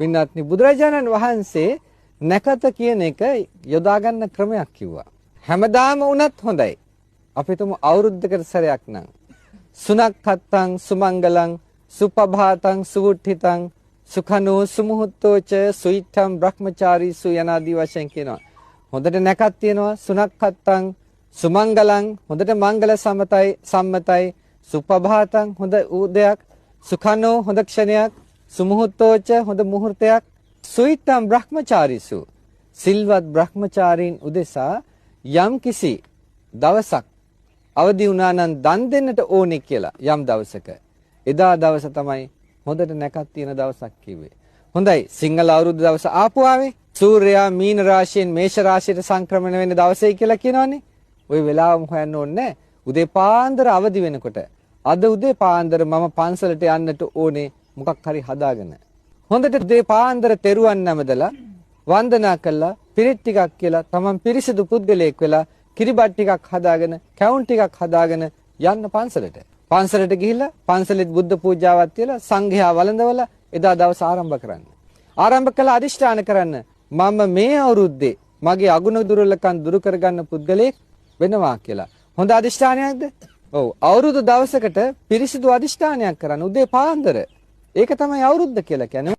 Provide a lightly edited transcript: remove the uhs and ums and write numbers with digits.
පින්වත්නි බුදුරජාණන් වහන්සේ නැකත කියන එක යොදා ගන්න ක්‍රමයක් කිව්වා. හැමදාම වුණත් හොඳයි. අපි තුමු අවුරුද්දකට සැරයක් නම් සුනක්ඛත්තං සුමංගලං සුපභාතං සුවුට්ඨිතං සුඛනෝ සුමුහුත්තෝච සුයිත්තම් බ්‍රහ්මචාරීසු යනාදී වශයෙන් කියනවා. හොඳට නැකත් තියෙනවා සුනක්ඛත්තං සුමංගලං හොඳට මංගල සම්මතයි සුපභාතං හොඳ උදයක් සුඛනෝ හොඳ ක්ෂණයක් සුමුහුත්තෝච හොඳ මුහුර්තයක් සුයිත්තම් බ්‍රහ්මචාරීසු සිල්වත් බ්‍රහ්මචාරීන් උදෙසා යම් කිසි දවසක් අවදි වුණා නම් දන් දෙන්නට ඕනේ කියලා යම් දවසක එදා දවස තමයි හොඳට නැකත් තියෙන දවසක් කිව්වේ. හොඳයි සිංහල අවුරුදු දවස ආපු ආවේ සූර්යයා මීන රාශියෙන් මේෂ රාශියට සංක්‍රමණය වෙන දවසයි කියලා කියනවනේ. ওই වෙලාවම හොයන්න ඕනේ උදේ පාන්දර අවදි වෙනකොට. අද උදේ පාන්දර මම පන්සලට යන්නට ඕනේ මොකක් හරි හදාගෙන. හොඳට උදේ පාන්දර තෙරුවන් නැමදලා වන්දනා කළා පිරිත් ටිකක් කියලා තමන් පිරිසිදු පුද්ගලයෙක් වෙලා කිරිබත් ටිකක් හදාගෙන කැවුම් ටිකක් හදාගෙන යන්න පන්සලට. පන්සලට ගිහිල්ලා පන්සලෙත් බුද්ධ පූජාවක් තියලා සංඝයා වළඳවලා එදා දවස ආරම්භ කරන්න. ආරම්භ කළා අදිෂ්ඨාන කරන්න මම මේ අවුරුද්දේ මගේ අගුණ දුර්වලකම් දුරු කරගන්න පුද්ගලයෙක් වෙනවා කියලා. හොඳ අදිෂ්ඨානයක්ද? ඔව්. අවුරුදු දවසකට පිරිසිදු අදිෂ්ඨානයක් කරන්න උදේ පාන්දර. ඒක තමයි අවුරුද්ද කියලා කියන්නේ.